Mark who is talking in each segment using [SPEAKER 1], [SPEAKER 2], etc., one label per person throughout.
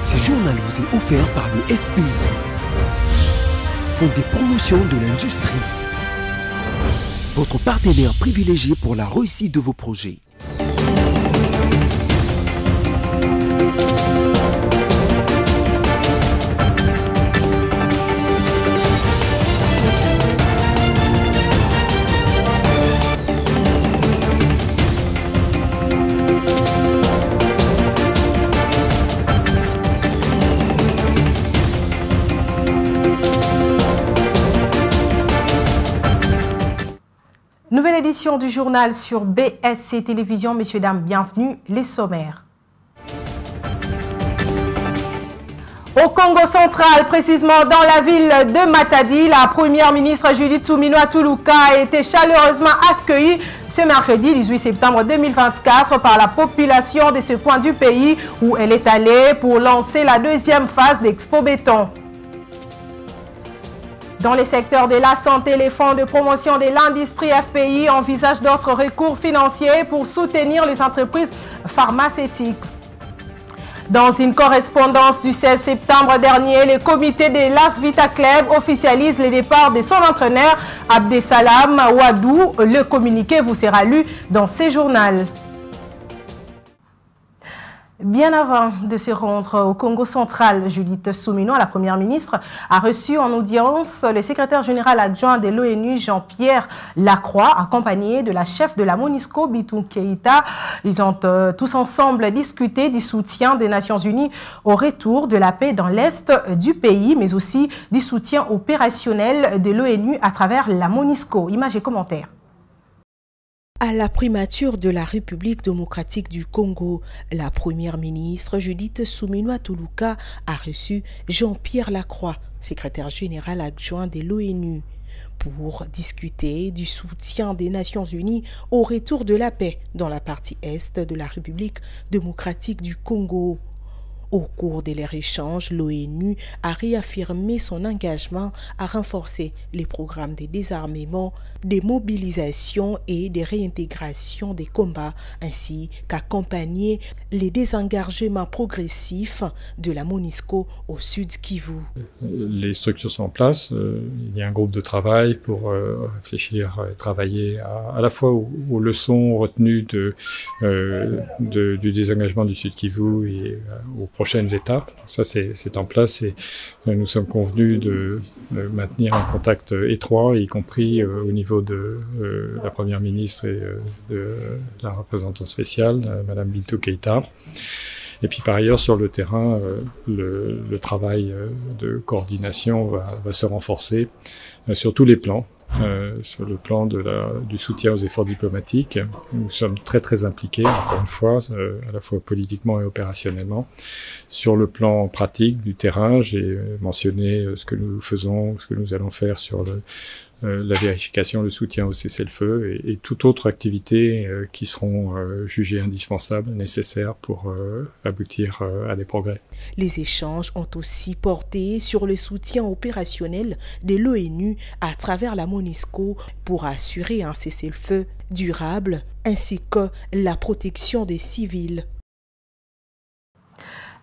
[SPEAKER 1] Ce journal vous est offert par le FPI, Fonds de promotion de l'industrie, votre partenaire privilégié pour la réussite de vos projets.
[SPEAKER 2] Nouvelle édition du journal sur BSC Télévision. Messieurs, dames, bienvenue. Les sommaires. Au Congo central, précisément dans la ville de Matadi, la première ministre Judith Suminwa Tuluka a été chaleureusement accueillie ce mercredi 18 septembre 2024 par la population de ce coin du pays où elle est allée pour lancer la deuxième phase d'Expo Béton. Dans les secteurs de la santé, les fonds de promotion de l'industrie FPI envisagent d'autres recours financiers pour soutenir les entreprises pharmaceutiques. Dans une correspondance du 16 septembre dernier, le comité de l'As Vita Club officialise le départ de son entraîneur Abdesalam Wadou. Le communiqué vous sera lu dans ce journal. Bien avant de se rendre au Congo central, Judith Suminwa, la première ministre, a reçu en audience le secrétaire général adjoint de l'ONU, Jean-Pierre Lacroix, accompagné de la chef de la MONUSCO, Bintou Keïta. Ils ont tous ensemble discuté du soutien des Nations Unies au retour de la paix dans l'est du pays, mais aussi du soutien opérationnel de l'ONU à travers la MONUSCO. Images et commentaires.
[SPEAKER 3] À la primature de la République démocratique du Congo, la première ministre Judith Suminwa Tuluka a reçu Jean-Pierre Lacroix, secrétaire général adjoint de l'ONU, pour discuter du soutien des Nations Unies au retour de la paix dans la partie est de la République démocratique du Congo. Au cours de leur échange, l'ONU a réaffirmé son engagement à renforcer les programmes de désarmement, de mobilisation et de réintégration des combats, ainsi qu'accompagner les désengagements progressifs de la MONUSCO au Sud Kivu.
[SPEAKER 4] Les structures sont en place. Il y a un groupe de travail pour réfléchir et travailler à la fois aux leçons retenues du désengagement du Sud Kivu et aux prochaines étapes. Ça, c'est en place et nous sommes convenus de maintenir un contact étroit, y compris au niveau de la Première ministre et de la représentante spéciale, Madame Bintou Keïta. Et puis par ailleurs, sur le terrain, le travail de coordination va se renforcer sur tous les plans. Sur le plan du soutien aux efforts diplomatiques, nous sommes très impliqués, encore une fois, à la fois politiquement et opérationnellement. Sur le plan pratique du terrain, j'ai mentionné ce que nous faisons, ce que nous allons faire sur la vérification, le soutien au cessez-le-feu et toute autre activité qui seront jugées indispensables, nécessaires pour aboutir à des progrès.
[SPEAKER 3] Les échanges ont aussi porté sur le soutien opérationnel de l'ONU à travers la MONUSCO pour assurer un cessez-le-feu durable ainsi que la protection des civils.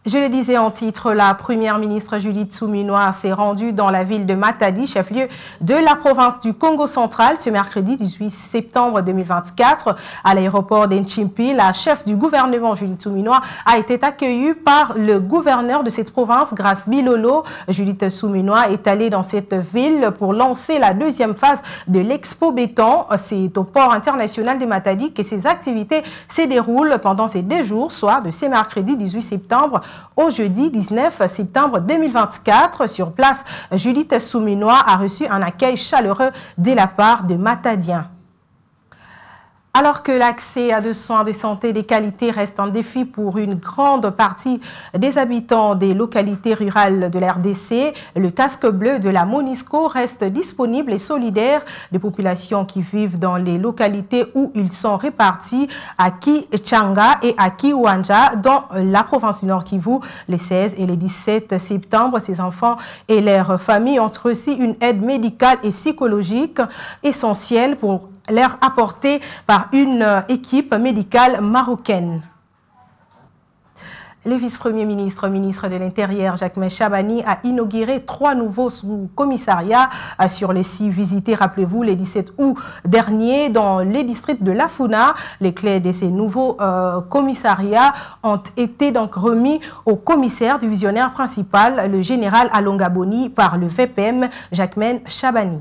[SPEAKER 2] Je le disais en titre, la première ministre Judith Suminwa s'est rendue dans la ville de Matadi, chef-lieu de la province du Congo central, ce mercredi 18 septembre 2024. À l'aéroport d'Enchimpi, la chef du gouvernement Judith Suminwa a été accueillie par le gouverneur de cette province, Grace Bilolo. Judith Suminwa est allée dans cette ville pour lancer la deuxième phase de l'Expo Béton. C'est au port international de Matadi que ces activités se déroulent pendant ces 2 jours, soit de ce mercredi 18 septembre au jeudi 19 septembre 2024. Sur place, Judith Suminwa a reçu un accueil chaleureux de la part de Matadiens. Alors que l'accès à des soins de santé de qualité reste un défi pour une grande partie des habitants des localités rurales de l'RDC, le casque bleu de la MONUSCO reste disponible et solidaire des populations qui vivent dans les localités où ils sont répartis à Kichanga et à Kiwanja dans la province du Nord Kivu. Les 16 et les 17 septembre, ces enfants et leurs familles ont reçu une aide médicale et psychologique essentielle pour leur apportée par une équipe médicale marocaine. Le vice-premier ministre, ministre de l'Intérieur, Jacquemain Chabani, a inauguré 3 nouveaux sous-commissariats sur les 6 visités, rappelez-vous, le 17 août dernier dans les districts de Lafuna. Les clés de ces nouveaux commissariats ont été donc remis au commissaire divisionnaire principal, le général Alongaboni, par le VPM Jacquemain Chabani.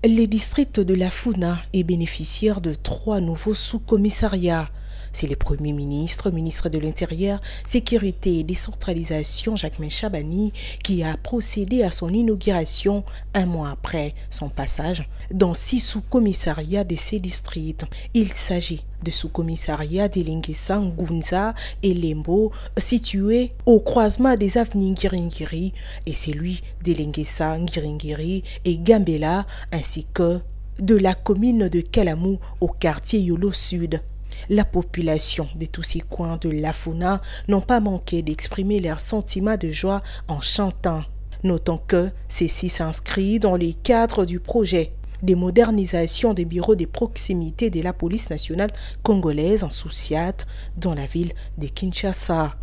[SPEAKER 3] Les districts de Lafuna est bénéficiaire de 3 nouveaux sous-commissariats. C'est le Premier ministre, ministre de l'Intérieur, Sécurité et Décentralisation, Jacquemain Chabani, qui a procédé à son inauguration un mois après son passage dans 6 sous-commissariats de ces districts. Il s'agit de sous-commissariats d'Elinguessa, Ngunza et Lembo, situés au croisement des avenues Ngiringiri et celui d'Elinguessa, Ngiringiri et Gambela, ainsi que de la commune de Kalamou au quartier Yolo Sud. La population de tous ces coins de Lafuna n'ont pas manqué d'exprimer leur sentiment de joie en chantant. Notons que ceci s'inscrit dans les cadres du projet de modernisation des bureaux de proximité de la police nationale congolaise en Soussiat dans la ville de Kinshasa.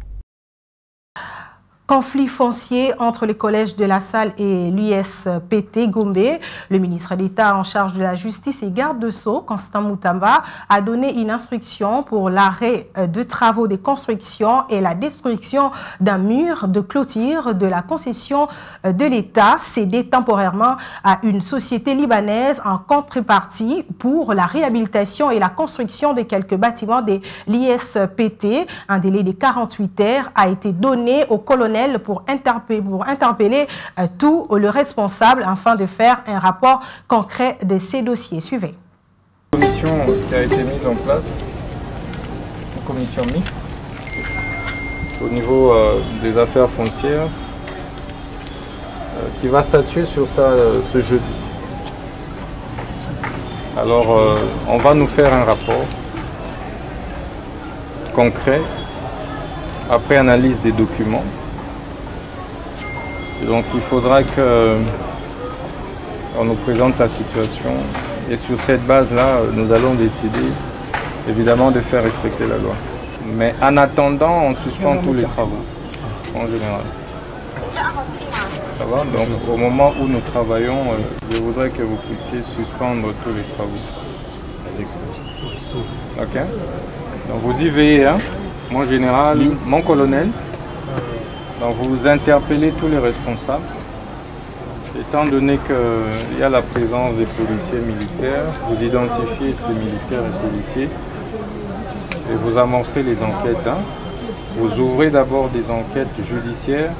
[SPEAKER 2] Conflit foncier entre le collège de la Salle et l'USPT Gombe. Le ministre d'État en charge de la justice et garde de Sceaux, Constant Moutamba, a donné une instruction pour l'arrêt de travaux de construction et la destruction d'un mur de clôture de la concession de l'État cédé temporairement à une société libanaise en contrepartie pour la réhabilitation et la construction de quelques bâtiments de l'ISPT. Un délai de 48 heures a été donné au colonel pour interpeller tout le responsable afin de faire un rapport concret de ces dossiers. Suivez.
[SPEAKER 5] Une commission qui a été mise en place, une commission mixte au niveau des affaires foncières qui va statuer sur ça ce jeudi. Alors on va nous faire un rapport concret après analyse des documents. Et donc il faudra qu'on nous présente la situation et sur cette base-là, nous allons décider évidemment de faire respecter la loi. Mais en attendant, on suspend tous les travaux en général. Ça va? Donc au moment où nous travaillons, je voudrais que vous puissiez suspendre tous les travaux. Ok? Donc vous y veillez, hein? Mon général, mon colonel. Donc vous interpellez tous les responsables. Étant donné qu'il y a la présence des policiers militaires, vous identifiez ces militaires et policiers et vous amorcez les enquêtes. Hein. Vous ouvrez d'abord des enquêtes judiciaires,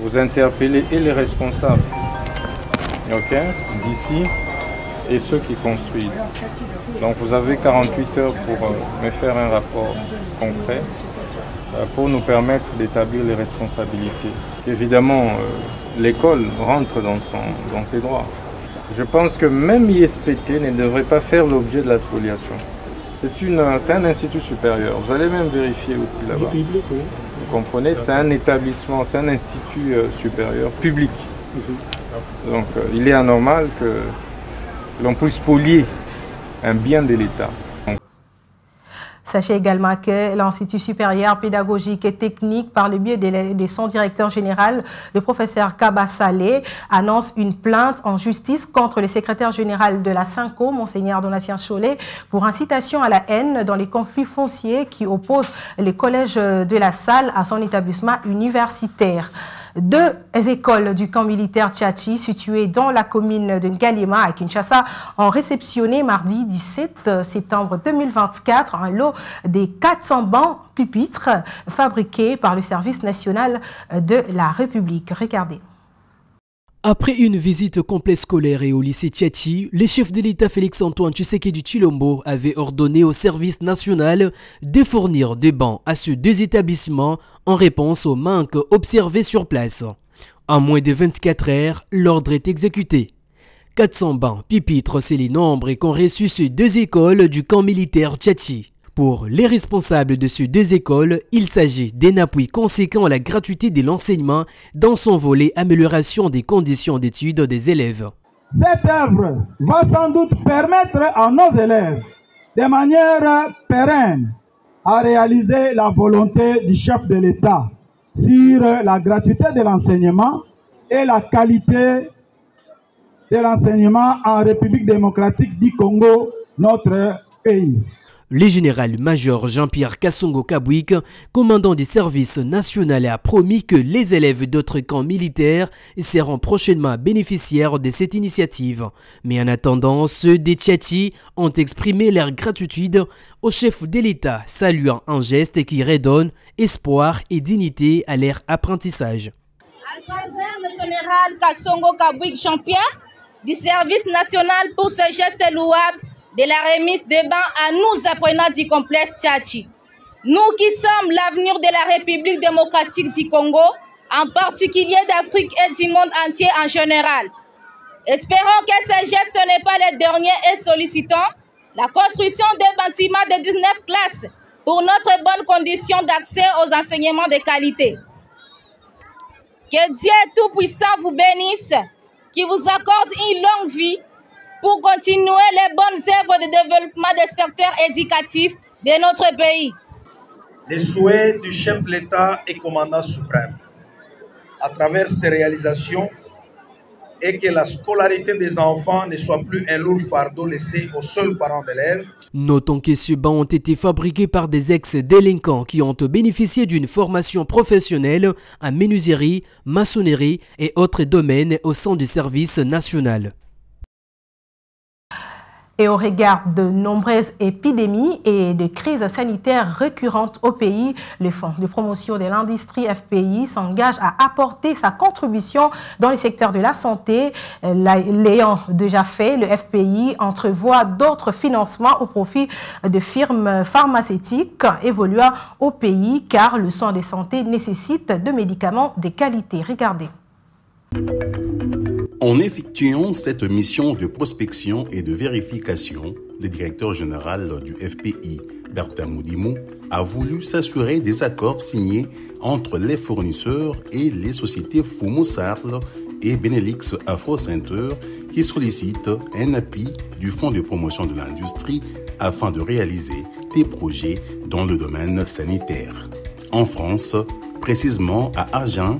[SPEAKER 5] vous interpellez et les responsables d'ici et ceux qui construisent. Donc vous avez 48 heures pour me faire un rapport concret pour nous permettre d'établir les responsabilités. Évidemment, l'école rentre dans ses droits. Je pense que même l'ISPT ne devrait pas faire l'objet de la spoliation. C'est un institut supérieur. Vous allez même vérifier aussi là-bas. Vous comprenez, c'est un établissement, c'est un institut supérieur public. Donc il est anormal que l'on puisse spolier un bien de l'État.
[SPEAKER 2] Sachez également que l'Institut supérieur pédagogique et technique, par le biais de son directeur général, le professeur Kaba Saleh, annonce une plainte en justice contre le secrétaire général de la SENCO, Monseigneur Donatien Cholet, pour incitation à la haine dans les conflits fonciers qui opposent le collège de la Salle à son établissement universitaire. 2 écoles du camp militaire Tchachi, situées dans la commune de Ngalema à Kinshasa, ont réceptionné mardi 17 septembre 2024 un lot des 400 bancs pupitres fabriqués par le service national de la République. Regardez.
[SPEAKER 1] Après une visite complète scolaire et au lycée Tchachi, le chef de l'État Félix-Antoine Tshisekedi Tshilombo avait ordonné au service national de fournir des bancs à ces 2 établissements en réponse au manque observé sur place. En moins de 24 heures, l'ordre est exécuté. 400 bancs pupitres, c'est les nombres qu'ont reçus ces 2 écoles du camp militaire Tchachi. Pour les responsables de ces 2 écoles, il s'agit d'un appui conséquent à la gratuité de l'enseignement dans son volet amélioration des conditions d'études des élèves.
[SPEAKER 6] Cette œuvre va sans doute permettre à nos élèves, de manière pérenne, a réalisé la volonté du chef de l'État sur la gratuité de l'enseignement et la qualité de l'enseignement en République démocratique du Congo, notre pays.
[SPEAKER 1] Le général-major Jean-Pierre Kassongo Kabwik, commandant du service national, a promis que les élèves d'autres camps militaires seront prochainement bénéficiaires de cette initiative. Mais en attendant, ceux des Tchatchi ont exprimé leur gratitude au chef de l'État, saluant un geste qui redonne espoir et dignité à leur apprentissage.
[SPEAKER 7] À travers le général Kassongo Kabwik Jean-Pierre, du service national pour ce geste louable de la remise de bancs à nous apprenants du complexe Tchatchi. Nous qui sommes l'avenir de la République démocratique du Congo, en particulier d'Afrique et du monde entier en général. Espérons que ce geste n'est pas le dernier et sollicitons la construction des bâtiments de 19 classes pour notre bonne condition d'accès aux enseignements de qualité. Que Dieu Tout-Puissant vous bénisse, qui vous accorde une longue vie pour continuer les bonnes œuvres de développement des secteurs éducatifs de notre pays.
[SPEAKER 8] Les souhaits du chef de l'État et commandant suprême, à travers ces réalisations, est que la scolarité des enfants ne soit plus un lourd fardeau laissé aux seuls parents d'élèves.
[SPEAKER 1] Notons que ces bancs ont été fabriqués par des ex-délinquants qui ont bénéficié d'une formation professionnelle en menuiserie, maçonnerie et autres domaines au sein du service national.
[SPEAKER 2] Et au regard de nombreuses épidémies et de crises sanitaires récurrentes au pays, le Fonds de promotion de l'industrie FPI s'engage à apporter sa contribution dans le secteur de la santé. L'ayant déjà fait, le FPI entrevoit d'autres financements au profit de firmes pharmaceutiques évoluant au pays car le soin de santé nécessite de médicaments de qualité. Regardez.
[SPEAKER 9] En effectuant cette mission de prospection et de vérification, le directeur général du FPI, Bertha Moudimou, a voulu s'assurer des accords signés entre les fournisseurs et les sociétés Fumo Sarl et Benelux Afro Center qui sollicitent un appui du Fonds de promotion de l'industrie afin de réaliser des projets dans le domaine sanitaire. En France, précisément à Agen,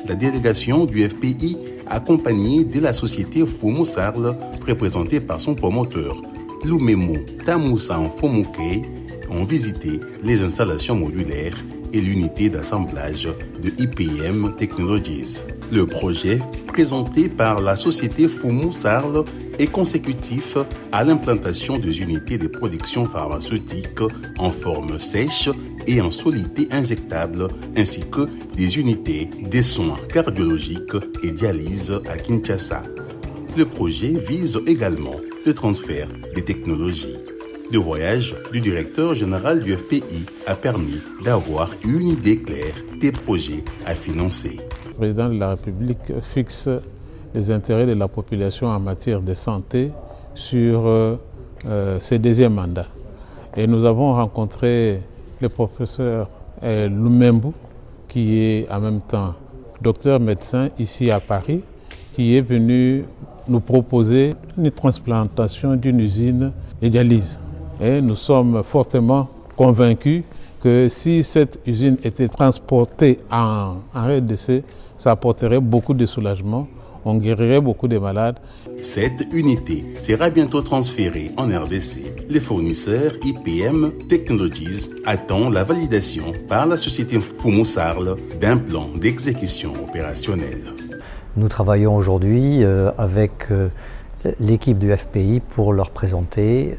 [SPEAKER 9] la délégation du FPI accompagné de la société Fumo Sarl, représentée par son promoteur, Lumemo Tamoussa Fomuke, ont visité les installations modulaires et l'unité d'assemblage de IPM Technologies. Le projet, présenté par la société Fumo Sarl, est consécutif à l'implantation des unités de production pharmaceutique en forme sèche et en solidité injectable, ainsi que des unités de soins cardiologiques et dialyse à Kinshasa. Le projet vise également le transfert des technologies. Le voyage du directeur général du FPI a permis d'avoir une idée claire des projets à financer.
[SPEAKER 10] Le président de la République fixe les intérêts de la population en matière de santé sur ses deuxièmes mandats. Et nous avons rencontré le professeur Lumembu, qui est en même temps docteur médecin ici à Paris, qui est venu nous proposer une transplantation d'une usine de dialyse. Et nous sommes fortement convaincus que si cette usine était transportée en RDC, ça apporterait beaucoup de soulagement. On guérirait beaucoup de malades.
[SPEAKER 9] Cette unité sera bientôt transférée en RDC. Les fournisseurs IPM Technologies attendent la validation par la société Fumo Sarl d'un plan d'exécution opérationnelle.
[SPEAKER 11] Nous travaillons aujourd'hui avec l'équipe du FPI pour leur présenter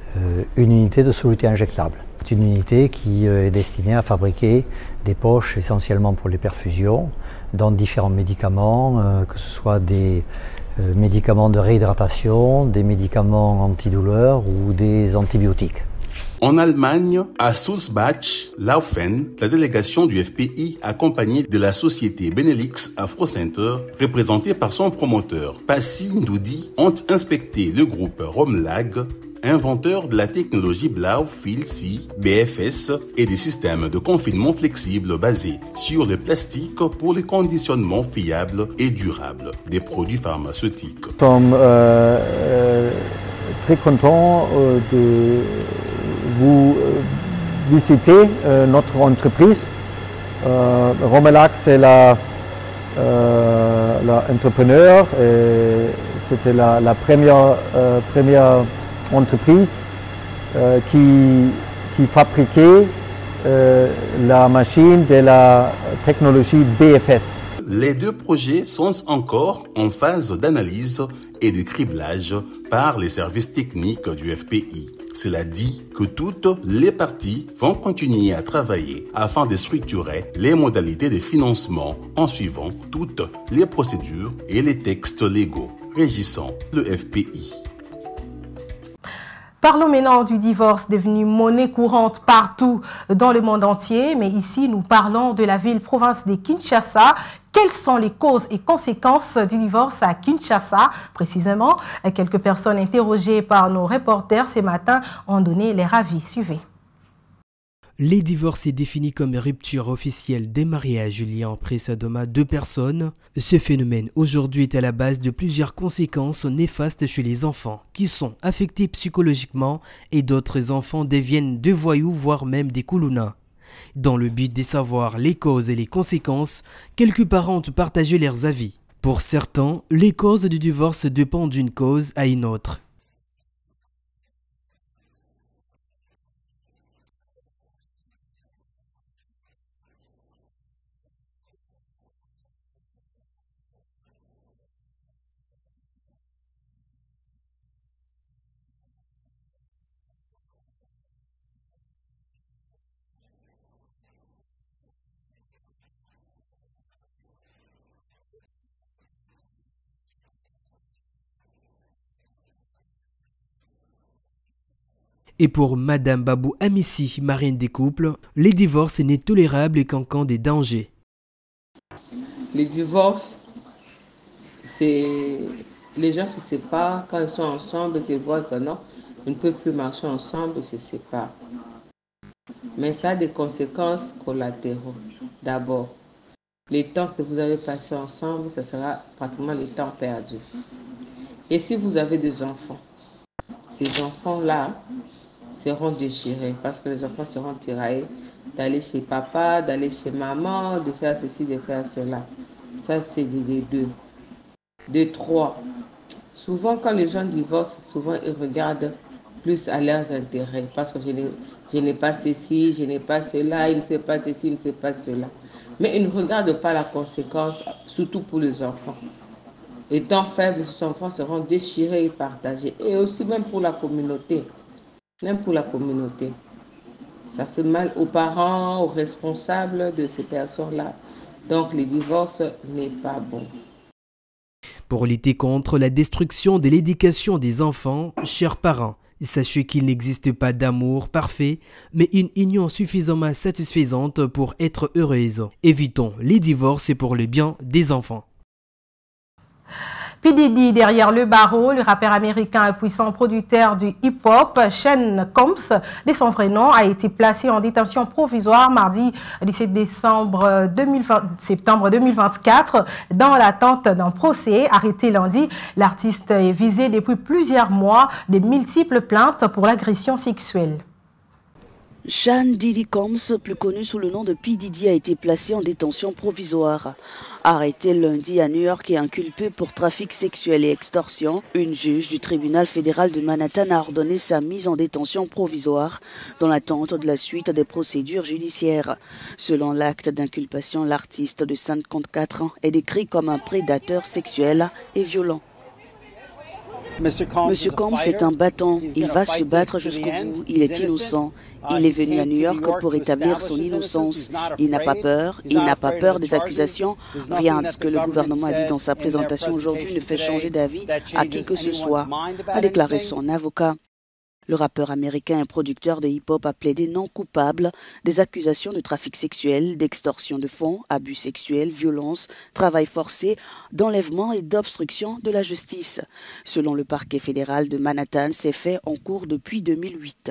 [SPEAKER 11] une unité de soluté injectable. C'est une unité qui est destinée à fabriquer des poches essentiellement pour les perfusions dans différents médicaments, que ce soit des médicaments de réhydratation, des médicaments antidouleurs ou des antibiotiques.
[SPEAKER 9] En Allemagne, à Sulzbach, Laufen, la délégation du FPI, accompagnée de la société Benelux Afro Center, représentée par son promoteur Passi Ndoudi, ont inspecté le groupe Romlag, inventeur de la technologie Blau-Fil-Si, BFS et des systèmes de confinement flexibles basés sur le plastique pour le conditionnement fiable et durable des produits pharmaceutiques.
[SPEAKER 11] Nous sommes très contents de vous visité notre entreprise. Romelac, c'est l'entrepreneur. C'était la première entreprise qui fabriquait la machine de la technologie BFS.
[SPEAKER 9] Les deux projets sont encore en phase d'analyse et de criblage par les services techniques du FPI. Cela dit que toutes les parties vont continuer à travailler afin de structurer les modalités de financement en suivant toutes les procédures et les textes légaux régissant le FPI.
[SPEAKER 2] Parlons maintenant du divorce devenu monnaie courante partout dans le monde entier, mais ici nous parlons de la ville-province de Kinshasa. Quelles sont les causes et conséquences du divorce à Kinshasa? Précisément, quelques personnes interrogées par nos reporters ce matin ont donné leur avis. Suivez.
[SPEAKER 1] Les divorces est défini comme rupture officielle des mariages liant précédemment deux personnes. Ce phénomène aujourd'hui est à la base de plusieurs conséquences néfastes chez les enfants qui sont affectés psychologiquement et d'autres enfants deviennent des voyous voire même des koulouna. Dans le but de savoir les causes et les conséquences, quelques parents ont partagé leurs avis. Pour certains, les causes du divorce dépendent d'une cause à une autre. Et pour Madame Babou Amissi, marraine des couples, les divorces n'est tolérable qu'en cas des dangers.
[SPEAKER 12] Les divorces, c'est les gens se séparent quand ils sont ensemble, ils voient que non, ils ne peuvent plus marcher ensemble, ils se séparent. Mais ça a des conséquences collatérales. D'abord, les temps que vous avez passés ensemble, ça sera pratiquement le temps perdu. Et si vous avez des enfants, ces enfants-là seront déchirés parce que les enfants seront tiraillés d'aller chez papa, d'aller chez maman, de faire ceci, de faire cela. Ça, c'est de deux. De trois. Souvent, quand les gens divorcent, souvent ils regardent plus à leurs intérêts parce que je n'ai pas ceci, je n'ai pas cela, il ne fait pas ceci, il ne fait pas cela. Mais ils ne regardent pas la conséquence, surtout pour les enfants. Étant faibles, ces enfants seront déchirés et partagés. Et aussi même pour la communauté. Même pour la communauté. Ça fait mal aux parents, aux responsables de ces personnes-là. Donc, le divorce n'est pas bon.
[SPEAKER 1] Pour lutter contre la destruction de l'éducation des enfants, chers parents, sachez qu'il n'existe pas d'amour parfait, mais une union suffisamment satisfaisante pour être heureuse. Évitons les divorces pour le bien des enfants.
[SPEAKER 2] P. Diddy derrière le barreau, le rappeur américain et puissant producteur du hip-hop, Sean Combs, de son vrai nom, a été placé en détention provisoire mardi 17 septembre 2024 dans l'attente d'un procès. Arrêté lundi, l'artiste est visé depuis plusieurs mois de multiples plaintes pour l'agression sexuelle.
[SPEAKER 13] Sean Diddy Combs, plus connu sous le nom de P. Diddy, a été placé en détention provisoire. Arrêté lundi à New York et inculpé pour trafic sexuel et extorsion, une juge du tribunal fédéral de Manhattan a ordonné sa mise en détention provisoire dans l'attente de la suite des procédures judiciaires. Selon l'acte d'inculpation, l'artiste de 54 ans est décrit comme un prédateur sexuel et violent. Monsieur Combs est un battant, il va se battre jusqu'au bout, il est innocent. Il est venu à New York pour établir son innocence. Il n'a pas peur, des accusations. Rien de ce que le gouvernement a dit dans sa présentation aujourd'hui ne fait changer d'avis à qui que ce soit, a déclaré son avocat. Le rappeur américain et producteur de hip-hop a plaidé non coupable des accusations de trafic sexuel, d'extorsion de fonds, abus sexuels, violence, travail forcé, d'enlèvement et d'obstruction de la justice. Selon le parquet fédéral de Manhattan, ces faits ont cours depuis 2008.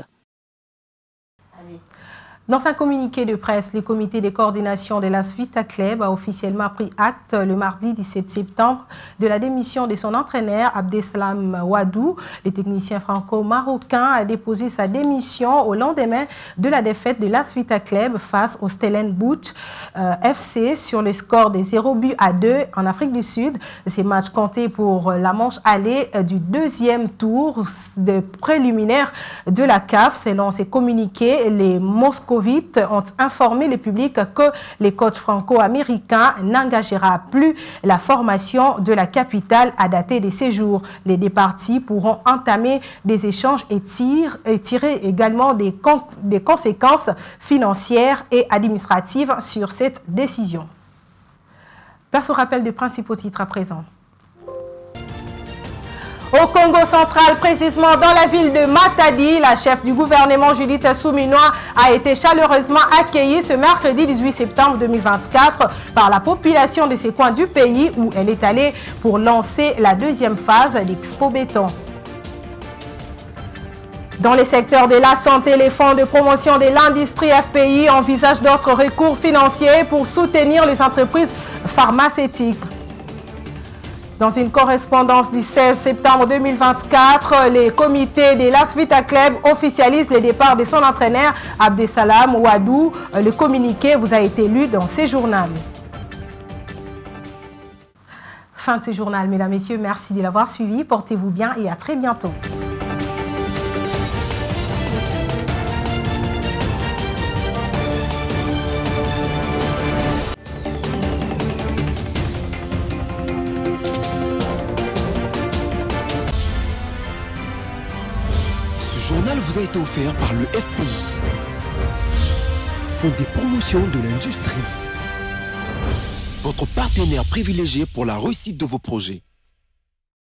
[SPEAKER 2] Dans un communiqué de presse, le comité de coordination de l'AS Vita Club a officiellement pris acte le mardi 17 septembre de la démission de son entraîneur Abdesalam Wadou. Le technicien franco-marocain a déposé sa démission au lendemain de la défaite de l'AS Vita Club face au Stellenbosch FC sur le score de 0-2 en Afrique du Sud. Ces matchs comptés pour la manche allée du deuxième tour de préliminaire de la CAF. Selon ces communiqués, les Moscovites ont informé le public que les coachs franco-américains n'engagera plus la formation de la capitale à dater des séjours. Les deux parties pourront entamer des échanges et tirer également des conséquences financières et administratives sur cette décision. Place au rappel des principaux titres à présent. Au Congo central, précisément dans la ville de Matadi, la chef du gouvernement Judith Suminwa a été chaleureusement accueillie ce mercredi 18 septembre 2024 par la population de ces coins du pays où elle est allée pour lancer la deuxième phase d'Expo Béton. Dans les secteurs de la santé, les fonds de promotion de l'industrie FPI envisagent d'autres recours financiers pour soutenir les entreprises pharmaceutiques. Dans une correspondance du 16 septembre 2024, les comités de l'AS Vita Club officialisent le départ de son entraîneur Abdesalam Wadou. Le communiqué vous a été lu dans ce journal. Fin de ce journal, mesdames, messieurs. Merci de l'avoir suivi. Portez-vous bien et à très bientôt.
[SPEAKER 14] Ce journal vous a été offert par le FPI, Fonds de promotion de l'industrie, votre partenaire privilégié pour la réussite de vos projets.